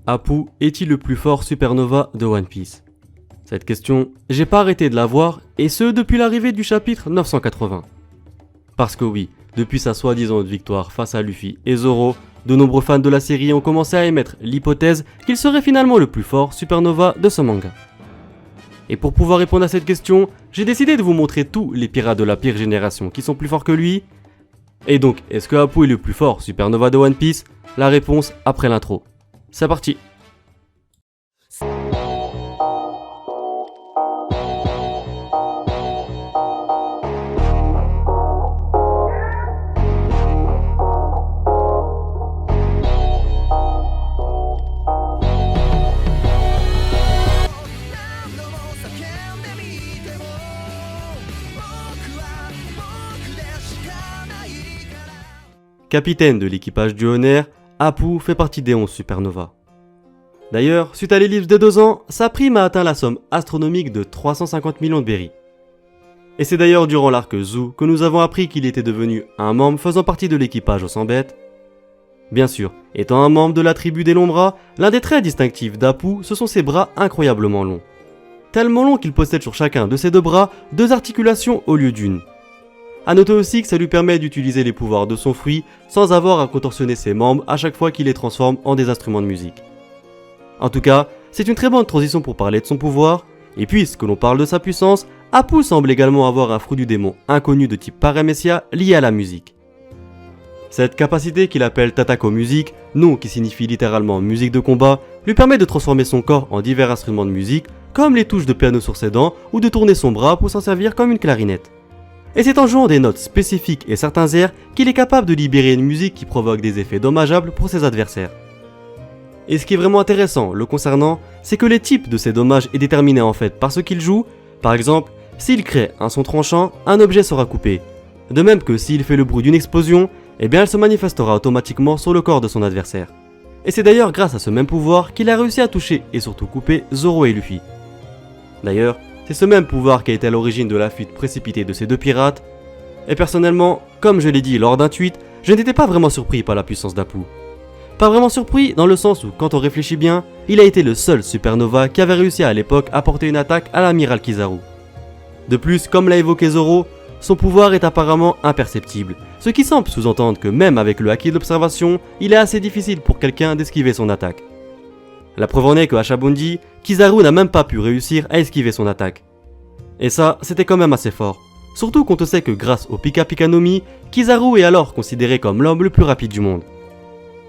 Apu est-il le plus fort supernova de One Piece? Cette question, j'ai pas arrêté de la voir, et ce depuis l'arrivée du chapitre 980. Parce que oui, depuis sa soi-disant victoire face à Luffy et Zoro, de nombreux fans de la série ont commencé à émettre l'hypothèse qu'il serait finalement le plus fort supernova de ce manga. Et pour pouvoir répondre à cette question, j'ai décidé de vous montrer tous les pirates de la pire génération qui sont plus forts que lui. Et donc, est-ce que Apu est le plus fort supernova de One Piece? La réponse après l'intro. C'est parti. Capitaine de l'équipage du Honor, Apu fait partie des 11 supernovas. D'ailleurs, suite à l'ellipse de 2 ans, sa prime a atteint la somme astronomique de 350 millions de berries. Et c'est d'ailleurs durant l'arc Zou que nous avons appris qu'il était devenu un membre faisant partie de l'équipage au 100 bêtes. Bien sûr, étant un membre de la tribu des longs bras, l'un des traits distinctifs d'Apu, ce sont ses bras incroyablement longs. Tellement longs qu'il possède sur chacun de ses 2 bras 2 articulations au lieu d'une. A noter aussi que ça lui permet d'utiliser les pouvoirs de son fruit sans avoir à contorsionner ses membres à chaque fois qu'il les transforme en des instruments de musique. En tout cas, c'est une très bonne transition pour parler de son pouvoir, et puisque l'on parle de sa puissance, Apu semble également avoir un fruit du démon inconnu de type Paramecia lié à la musique. Cette capacité qu'il appelle Tatako Music, nom qui signifie littéralement musique de combat, lui permet de transformer son corps en divers instruments de musique, comme les touches de piano sur ses dents, ou de tourner son bras pour s'en servir comme une clarinette. Et c'est en jouant des notes spécifiques et certains airs qu'il est capable de libérer une musique qui provoque des effets dommageables pour ses adversaires. Et ce qui est vraiment intéressant le concernant, c'est que les types de ces dommages est déterminé en fait par ce qu'il joue. Par exemple, s'il crée un son tranchant, un objet sera coupé. De même que s'il fait le bruit d'une explosion, eh bien elle se manifestera automatiquement sur le corps de son adversaire. Et c'est d'ailleurs grâce à ce même pouvoir qu'il a réussi à toucher et surtout couper Zoro et Luffy. D'ailleurs, c'est ce même pouvoir qui a été à l'origine de la fuite précipitée de ces 2 pirates. Et personnellement, comme je l'ai dit lors d'un tweet, je n'étais pas vraiment surpris par la puissance d'Apu. Pas vraiment surpris dans le sens où, quand on réfléchit bien, il a été le seul supernova qui avait réussi à l'époque à porter une attaque à l'amiral Kizaru. De plus, comme l'a évoqué Zoro, son pouvoir est apparemment imperceptible, ce qui semble sous-entendre que même avec le haki de l'observation, il est assez difficile pour quelqu'un d'esquiver son attaque. La preuve en est que à Shabondi, Kizaru n'a même pas pu réussir à esquiver son attaque. Et ça, c'était quand même assez fort. Surtout quand on sait que grâce au Pika Pika no Mi, Kizaru est alors considéré comme l'homme le plus rapide du monde.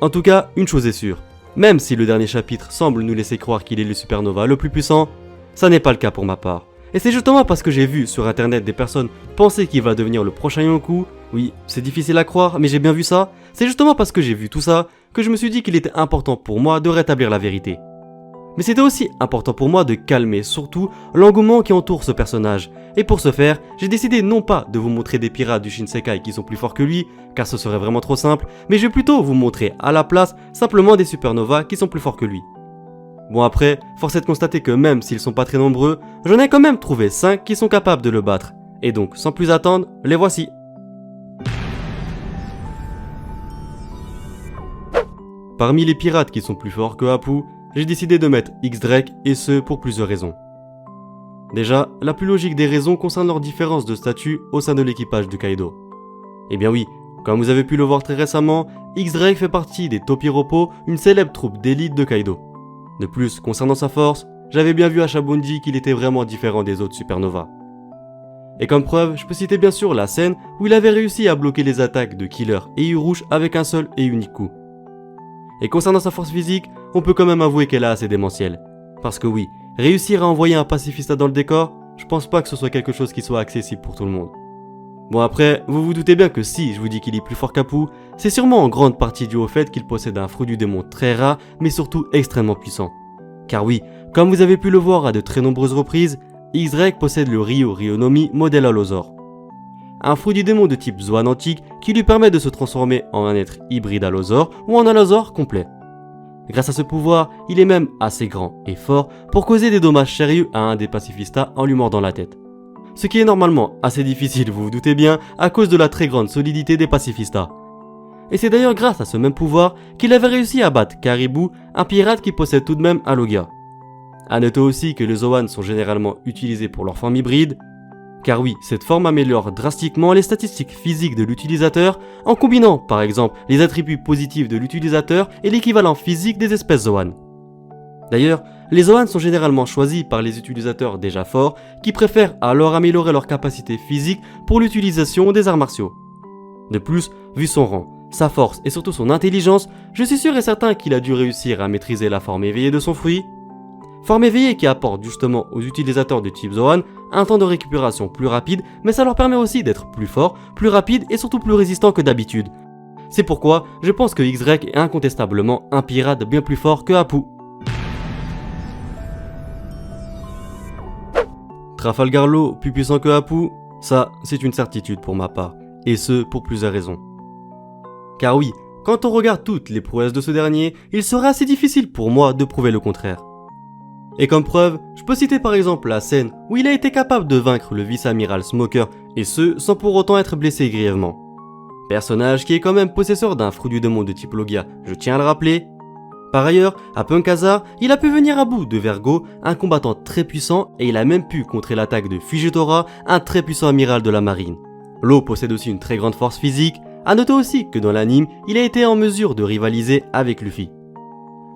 En tout cas, une chose est sûre, même si le dernier chapitre semble nous laisser croire qu'il est le supernova le plus puissant, ça n'est pas le cas pour ma part. Et c'est justement parce que j'ai vu sur internet des personnes penser qu'il va devenir le prochain Yonkou, oui, c'est difficile à croire, mais j'ai bien vu ça, c'est justement parce que j'ai vu tout ça que je me suis dit qu'il était important pour moi de rétablir la vérité. Mais c'était aussi important pour moi de calmer surtout l'engouement qui entoure ce personnage, et pour ce faire, j'ai décidé non pas de vous montrer des pirates du Shinsekai qui sont plus forts que lui, car ce serait vraiment trop simple, mais je vais plutôt vous montrer à la place simplement des supernovas qui sont plus forts que lui. Bon après, force est de constater que même s'ils sont pas très nombreux, j'en ai quand même trouvé 5 qui sont capables de le battre, et donc sans plus attendre, les voici. Parmi les pirates qui sont plus forts que Apu, j'ai décidé de mettre X-Drake et ce pour plusieurs raisons. Déjà, la plus logique des raisons concerne leur différence de statut au sein de l'équipage de Kaido. Eh bien oui, comme vous avez pu le voir très récemment, X-Drake fait partie des Topiropo, une célèbre troupe d'élite de Kaido. De plus, concernant sa force, j'avais bien vu à Shabondi qu'il était vraiment différent des autres supernovas. Et comme preuve, je peux citer bien sûr la scène où il avait réussi à bloquer les attaques de Killer et Urouche avec un seul et unique coup. Et concernant sa force physique, on peut quand même avouer qu'elle est assez démentielle. Parce que oui, réussir à envoyer un pacifista dans le décor, je pense pas que ce soit quelque chose qui soit accessible pour tout le monde. Bon après, vous vous doutez bien que si je vous dis qu'il est plus fort qu'Apu, c'est sûrement en grande partie dû au fait qu'il possède un fruit du démon très rare, mais surtout extrêmement puissant. Car oui, comme vous avez pu le voir à de très nombreuses reprises, X-Drake possède le Ryo-Ryonomi modèle Allosaur. Un fruit du démon de type Zoan antique qui lui permet de se transformer en un être hybride Allosaur ou en Allosaur complet. Grâce à ce pouvoir, il est même assez grand et fort pour causer des dommages sérieux à un des pacifistas en lui mordant la tête. Ce qui est normalement assez difficile, vous vous doutez bien, à cause de la très grande solidité des pacifistas. et c'est d'ailleurs grâce à ce même pouvoir qu'il avait réussi à battre Caribou, un pirate qui possède tout de même un Logia. A noter aussi que les Zoan sont généralement utilisés pour leur forme hybride, car oui, cette forme améliore drastiquement les statistiques physiques de l'utilisateur en combinant par exemple les attributs positifs de l'utilisateur et l'équivalent physique des espèces Zoan. D'ailleurs, les Zoan sont généralement choisis par les utilisateurs déjà forts qui préfèrent alors améliorer leur capacité physique pour l'utilisation des arts martiaux. De plus, vu son rang, sa force et surtout son intelligence, je suis sûr et certain qu'il a dû réussir à maîtriser la forme éveillée de son fruit. Forme éveillée qui apporte justement aux utilisateurs de type Zoan un temps de récupération plus rapide, mais ça leur permet aussi d'être plus forts, plus rapides et surtout plus résistants que d'habitude. C'est pourquoi je pense que X-Drake est incontestablement un pirate bien plus fort que Apu. Trafalgar Law plus puissant que Apu, ça c'est une certitude pour ma part, et ce pour plusieurs raisons. Car oui, quand on regarde toutes les prouesses de ce dernier, il serait assez difficile pour moi de prouver le contraire. Et comme preuve, je peux citer par exemple la scène où il a été capable de vaincre le vice-amiral Smoker, et ce sans pour autant être blessé grièvement. Personnage qui est quand même possesseur d'un fruit du démon de type Logia, je tiens à le rappeler. Par ailleurs, à Punk Hazard, il a pu venir à bout de Vergo, un combattant très puissant, et il a même pu contrer l'attaque de Fujitora, un très puissant amiral de la marine. Law possède aussi une très grande force physique, à noter aussi que dans l'anime, il a été en mesure de rivaliser avec Luffy.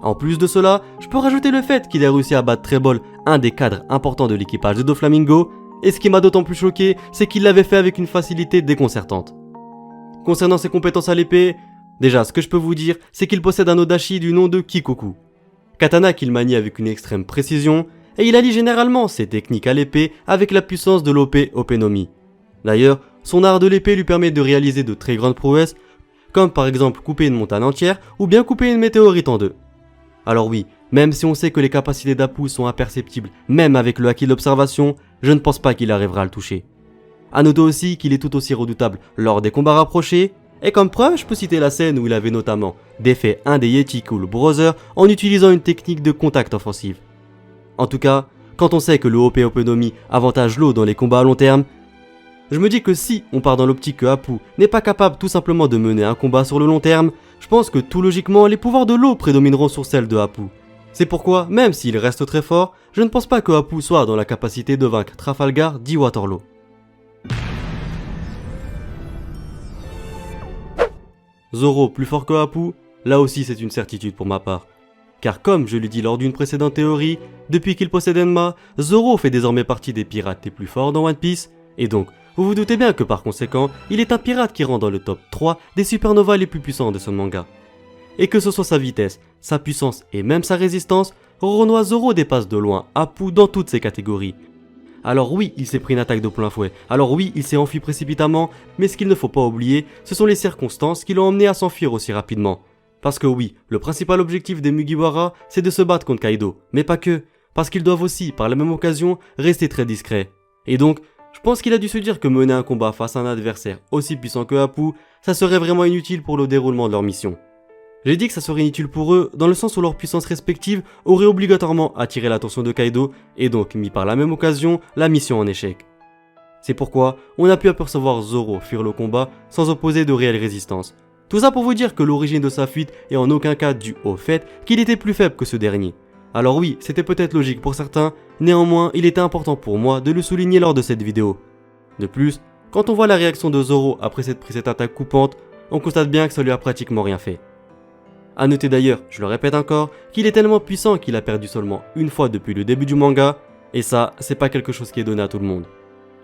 En plus de cela, je peux rajouter le fait qu'il a réussi à battre Treble, un des cadres importants de l'équipage de Doflamingo, et ce qui m'a d'autant plus choqué, c'est qu'il l'avait fait avec une facilité déconcertante. Concernant ses compétences à l'épée, déjà ce que je peux vous dire, c'est qu'il possède un Odachi du nom de Kikoku. Katana qu'il manie avec une extrême précision, et il allie généralement ses techniques à l'épée avec la puissance de l'OP Openomi. D'ailleurs, son art de l'épée lui permet de réaliser de très grandes prouesses, comme par exemple couper une montagne entière ou bien couper une météorite en deux. Alors oui, même si on sait que les capacités d'Apu sont imperceptibles, même avec le haki d'observation, je ne pense pas qu'il arrivera à le toucher. A noter aussi qu'il est tout aussi redoutable lors des combats rapprochés, et comme preuve, je peux citer la scène où il avait notamment défait un des Yeti Cool Brothers en utilisant une technique de contact offensive. En tout cas, quand on sait que le OP Openomi avantage Law dans les combats à long terme, je me dis que si on part dans l'optique que Apu n'est pas capable tout simplement de mener un combat sur le long terme, je pense que tout logiquement les pouvoirs de Law prédomineront sur celles de Apu. C'est pourquoi, même s'il reste très fort, je ne pense pas que Apu soit dans la capacité de vaincre Trafalgar dit Waterloo. Zoro plus fort que Apu, là aussi c'est une certitude pour ma part. Car comme je l'ai dit lors d'une précédente théorie, depuis qu'il possède Enma, Zoro fait désormais partie des pirates les plus forts dans One Piece, et donc vous vous doutez bien que par conséquent, il est un pirate qui rentre dans le top 3 des supernovas les plus puissants de ce manga. Et que ce soit sa vitesse, sa puissance et même sa résistance, Roronoa Zoro dépasse de loin Apu dans toutes ces catégories. Alors oui, il s'est pris une attaque de plein fouet, alors oui, il s'est enfui précipitamment, mais ce qu'il ne faut pas oublier, ce sont les circonstances qui l'ont emmené à s'enfuir aussi rapidement. Parce que oui, le principal objectif des Mugiwara, c'est de se battre contre Kaido, mais pas que, parce qu'ils doivent aussi, par la même occasion, rester très discrets. Et donc, je pense qu'il a dû se dire que mener un combat face à un adversaire aussi puissant que Apu, ça serait vraiment inutile pour le déroulement de leur mission. J'ai dit que ça serait inutile pour eux, dans le sens où leurs puissances respectives auraient obligatoirement attiré l'attention de Kaido, et donc mis par la même occasion la mission en échec. C'est pourquoi on a pu apercevoir Zoro fuir le combat sans opposer de réelle résistance. Tout ça pour vous dire que l'origine de sa fuite est en aucun cas due au fait qu'il était plus faible que ce dernier. Alors oui, c'était peut-être logique pour certains, néanmoins il était important pour moi de le souligner lors de cette vidéo. De plus, quand on voit la réaction de Zoro après s'être pris cette attaque coupante, on constate bien que ça lui a pratiquement rien fait. A noter d'ailleurs, je le répète encore, qu'il est tellement puissant qu'il a perdu seulement une fois depuis le début du manga, et ça, c'est pas quelque chose qui est donné à tout le monde.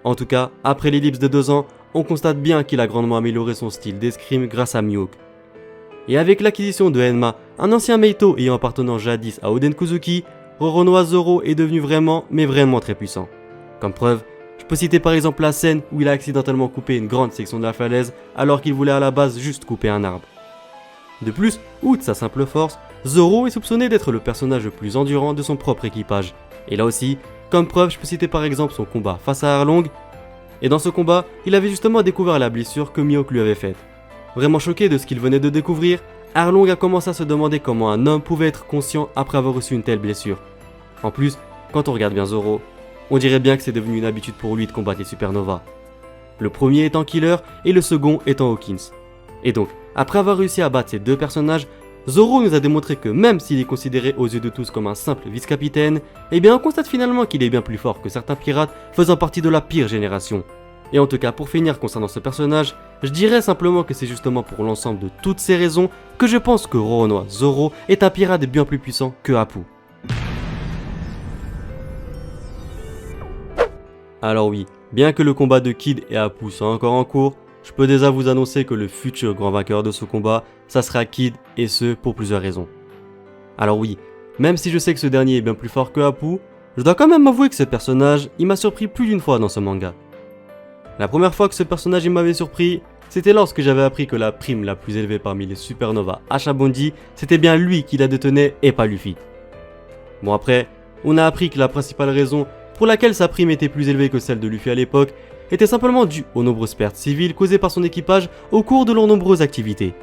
En tout cas, après l'ellipse de 2 ans, on constate bien qu'il a grandement amélioré son style d'escrime grâce à Mihawk. Et avec l'acquisition de Enma, un ancien Meito ayant appartenant jadis à Oden Kuzuki, Roronoa Zoro est devenu vraiment, mais vraiment très puissant. Comme preuve, je peux citer par exemple la scène où il a accidentellement coupé une grande section de la falaise alors qu'il voulait à la base juste couper un arbre. De plus, outre sa simple force, Zoro est soupçonné d'être le personnage le plus endurant de son propre équipage. Et là aussi, comme preuve, je peux citer par exemple son combat face à Arlong. Et dans ce combat, il avait justement découvert la blessure que Mihawk lui avait faite. Vraiment choqué de ce qu'il venait de découvrir, Arlong a commencé à se demander comment un homme pouvait être conscient après avoir reçu une telle blessure. En plus, quand on regarde bien Zoro, on dirait bien que c'est devenu une habitude pour lui de combattre les supernovas. Le premier étant Killer et le second étant Hawkins. Et donc, Après avoir réussi à battre ces deux personnages, Zoro nous a démontré que même s'il est considéré aux yeux de tous comme un simple vice-capitaine, eh bien on constate finalement qu'il est bien plus fort que certains pirates faisant partie de la pire génération. Et en tout cas pour finir concernant ce personnage, je dirais simplement que c'est justement pour l'ensemble de toutes ces raisons que je pense que Roronoa Zoro est un pirate bien plus puissant que Apu. Alors oui, bien que le combat de Kid et Apu soit encore en cours, je peux déjà vous annoncer que le futur grand vainqueur de ce combat, ça sera Kid, et ce pour plusieurs raisons. Alors oui, même si je sais que ce dernier est bien plus fort que Apu, je dois quand même avouer que ce personnage, il m'a surpris plus d'une fois dans ce manga. La première fois que ce personnage il m'avait surpris, c'était lorsque j'avais appris que la prime la plus élevée parmi les supernovas à Shabondi, c'était bien lui qui la détenait et pas Luffy. Bon après, on a appris que la principale raison pour laquelle sa prime était plus élevée que celle de Luffy à l'époque était simplement due aux nombreuses pertes civiles causées par son équipage au cours de leurs nombreuses activités.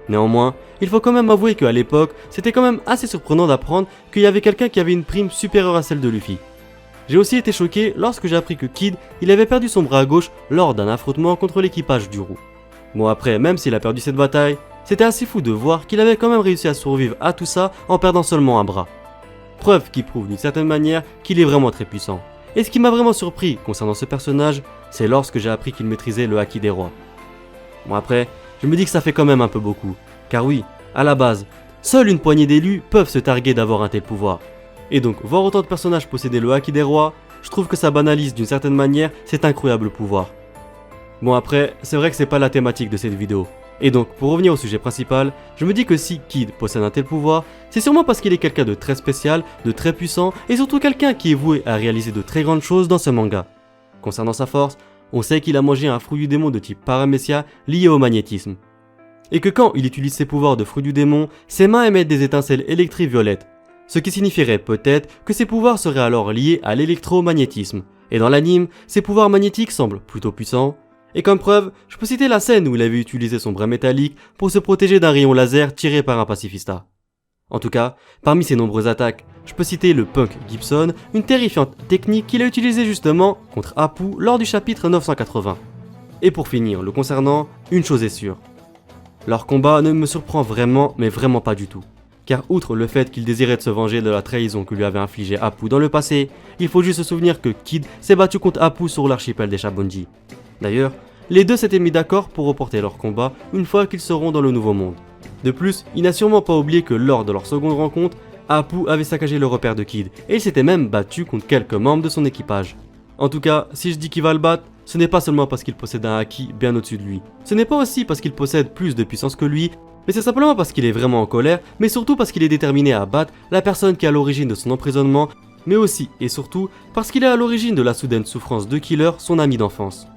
Néanmoins, il faut quand même avouer qu'à l'époque, c'était quand même assez surprenant d'apprendre qu'il y avait quelqu'un qui avait une prime supérieure à celle de Luffy. J'ai aussi été choqué lorsque j'ai appris que Kid, il avait perdu son bras gauche lors d'un affrontement contre l'équipage du Roux. Bon après, même s'il a perdu cette bataille, c'était assez fou de voir qu'il avait quand même réussi à survivre à tout ça en perdant seulement un bras. Preuve qui prouve d'une certaine manière qu'il est vraiment très puissant. Et ce qui m'a vraiment surpris concernant ce personnage, c'est lorsque j'ai appris qu'il maîtrisait le Haki des rois. Bon après, je me dis que ça fait quand même un peu beaucoup. Car oui, à la base, seule une poignée d'élus peuvent se targuer d'avoir un tel pouvoir. Et donc, voir autant de personnages posséder le Haki des rois, je trouve que ça banalise d'une certaine manière cet incroyable pouvoir. Bon après, c'est vrai que c'est pas la thématique de cette vidéo. Et donc, pour revenir au sujet principal, je me dis que si Kid possède un tel pouvoir, c'est sûrement parce qu'il est quelqu'un de très spécial, de très puissant, et surtout quelqu'un qui est voué à réaliser de très grandes choses dans ce manga. Concernant sa force, on sait qu'il a mangé un fruit du démon de type Paramecia lié au magnétisme. Et que quand il utilise ses pouvoirs de fruit du démon, ses mains émettent des étincelles électriques violettes. Ce qui signifierait peut-être que ses pouvoirs seraient alors liés à l'électromagnétisme. Et dans l'anime, ses pouvoirs magnétiques semblent plutôt puissants. Et comme preuve, je peux citer la scène où il avait utilisé son bras métallique pour se protéger d'un rayon laser tiré par un pacifista. En tout cas, parmi ses nombreuses attaques, je peux citer le Punk Gibson, une terrifiante technique qu'il a utilisée justement contre Apu lors du chapitre 980. Et pour finir, le concernant, une chose est sûre. Leur combat ne me surprend vraiment, mais vraiment pas du tout. Car outre le fait qu'il désirait se venger de la trahison que lui avait infligée Apu dans le passé, il faut juste se souvenir que Kid s'est battu contre Apu sur l'archipel des Shabondi. D'ailleurs, les deux s'étaient mis d'accord pour reporter leur combat une fois qu'ils seront dans le nouveau monde. De plus, il n'a sûrement pas oublié que lors de leur seconde rencontre, Apu avait saccagé le repère de Kid et il s'était même battu contre quelques membres de son équipage. En tout cas, si je dis qu'il va le battre, ce n'est pas seulement parce qu'il possède un haki bien au-dessus de lui. Ce n'est pas aussi parce qu'il possède plus de puissance que lui, mais c'est simplement parce qu'il est vraiment en colère, mais surtout parce qu'il est déterminé à battre la personne qui est à l'origine de son emprisonnement, mais aussi et surtout parce qu'il est à l'origine de la soudaine souffrance de Killer, son ami d'enfance.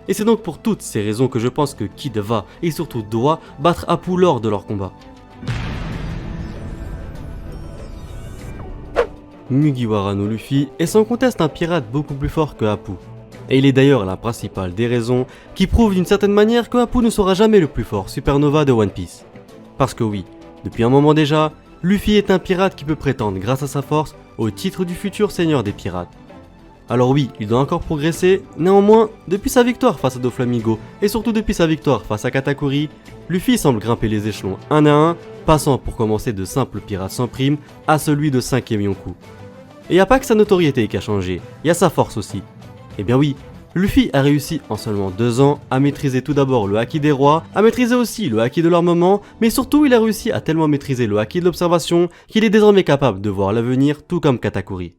Et c'est donc pour toutes ces raisons que je pense que Kid va, et surtout doit, battre Apu lors de leur combat. Mugiwara no Luffy est sans conteste un pirate beaucoup plus fort que Apu. Et il est d'ailleurs la principale des raisons qui prouvent d'une certaine manière que Apu ne sera jamais le plus fort supernova de One Piece. Parce que oui, depuis un moment déjà, Luffy est un pirate qui peut prétendre grâce à sa force au titre du futur seigneur des pirates. Alors oui, il doit encore progresser, néanmoins, depuis sa victoire face à Doflamingo et surtout depuis sa victoire face à Katakuri, Luffy semble grimper les échelons un à un, passant pour commencer de simple pirate sans prime à celui de 5e Yonkou. Et y a pas que sa notoriété qui a changé, y a sa force aussi. Eh bien oui, Luffy a réussi en seulement 2 ans à maîtriser tout d'abord le Haki des rois, à maîtriser aussi le Haki de l'armement, mais surtout il a réussi à tellement maîtriser le Haki de l'observation qu'il est désormais capable de voir l'avenir tout comme Katakuri.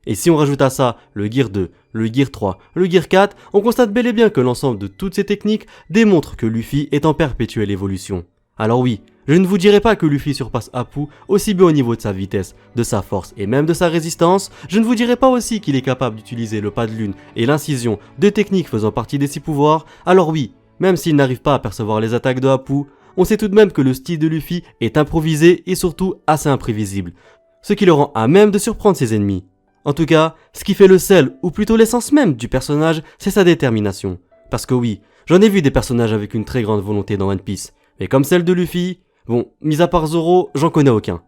Et si on rajoute à ça le Gear 2, le Gear 3, le Gear 4, on constate bel et bien que l'ensemble de toutes ces techniques démontre que Luffy est en perpétuelle évolution. Alors oui, je ne vous dirai pas que Luffy surpasse Apu aussi bien au niveau de sa vitesse, de sa force et même de sa résistance, je ne vous dirai pas aussi qu'il est capable d'utiliser le pas de lune et l'incision, deux techniques faisant partie des 6 pouvoirs, alors oui, même s'il n'arrive pas à percevoir les attaques de Apu, on sait tout de même que le style de Luffy est improvisé et surtout assez imprévisible, ce qui le rend à même de surprendre ses ennemis. En tout cas, ce qui fait le sel, ou plutôt l'essence même du personnage, c'est sa détermination. Parce que oui, j'en ai vu des personnages avec une très grande volonté dans One Piece, mais comme celle de Luffy, bon, mis à part Zoro, j'en connais aucun.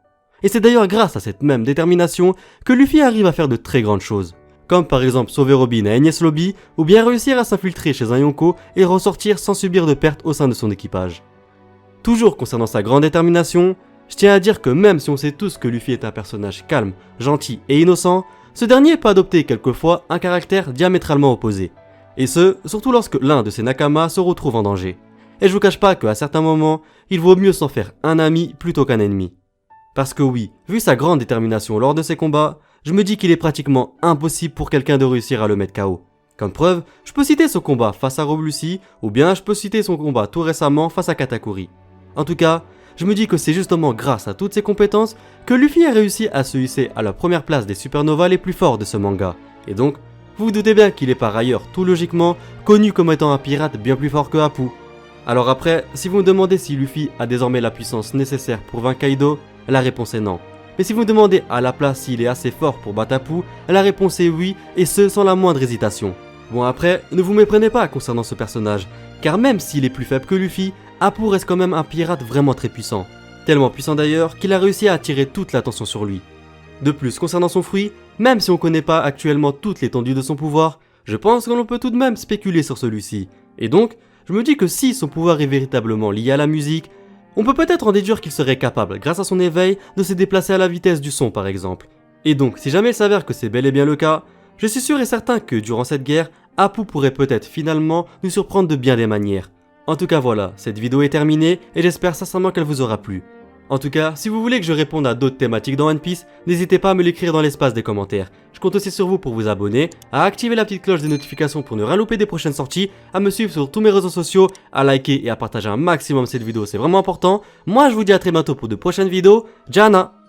Et c'est d'ailleurs grâce à cette même détermination que Luffy arrive à faire de très grandes choses, comme par exemple sauver Robin à Enies Lobby, ou bien réussir à s'infiltrer chez un Yonko et ressortir sans subir de pertes au sein de son équipage. Toujours concernant sa grande détermination, je tiens à dire que même si on sait tous que Luffy est un personnage calme, gentil et innocent, ce dernier peut adopter quelquefois un caractère diamétralement opposé. Et ce, surtout lorsque l'un de ses Nakama se retrouve en danger. Et je vous cache pas qu'à certains moments, il vaut mieux s'en faire un ami plutôt qu'un ennemi. Parce que oui, vu sa grande détermination lors de ses combats, je me dis qu'il est pratiquement impossible pour quelqu'un de réussir à le mettre KO. Comme preuve, je peux citer son combat face à Rob Lucci, ou bien je peux citer son combat tout récemment face à Katakuri. En tout cas, je me dis que c'est justement grâce à toutes ses compétences que Luffy a réussi à se hisser à la première place des supernovas les plus forts de ce manga. Et donc, vous vous doutez bien qu'il est par ailleurs tout logiquement connu comme étant un pirate bien plus fort que Apu. Alors après, si vous me demandez si Luffy a désormais la puissance nécessaire pour vaincre Kaido, la réponse est non. Mais si vous me demandez à la place s'il est assez fort pour battre Apu, la réponse est oui, et ce sans la moindre hésitation. Bon après, ne vous méprenez pas concernant ce personnage, car même s'il est plus faible que Luffy, Apu reste quand même un pirate vraiment très puissant. Tellement puissant d'ailleurs qu'il a réussi à attirer toute l'attention sur lui. De plus, concernant son fruit, même si on ne connaît pas actuellement toute l'étendue de son pouvoir, je pense que l'on peut tout de même spéculer sur celui-ci. Et donc, je me dis que si son pouvoir est véritablement lié à la musique, on peut peut-être en déduire qu'il serait capable, grâce à son éveil, de se déplacer à la vitesse du son par exemple. Et donc, si jamais il s'avère que c'est bel et bien le cas, je suis sûr et certain que durant cette guerre, Apu pourrait peut-être finalement nous surprendre de bien des manières. En tout cas voilà, cette vidéo est terminée et j'espère sincèrement qu'elle vous aura plu. En tout cas, si vous voulez que je réponde à d'autres thématiques dans One Piece, n'hésitez pas à me l'écrire dans l'espace des commentaires. Je compte aussi sur vous pour vous abonner, à activer la petite cloche des notifications pour ne rien louper des prochaines sorties, à me suivre sur tous mes réseaux sociaux, à liker et à partager un maximum cette vidéo, c'est vraiment important. Moi je vous dis à très bientôt pour de prochaines vidéos. Jana!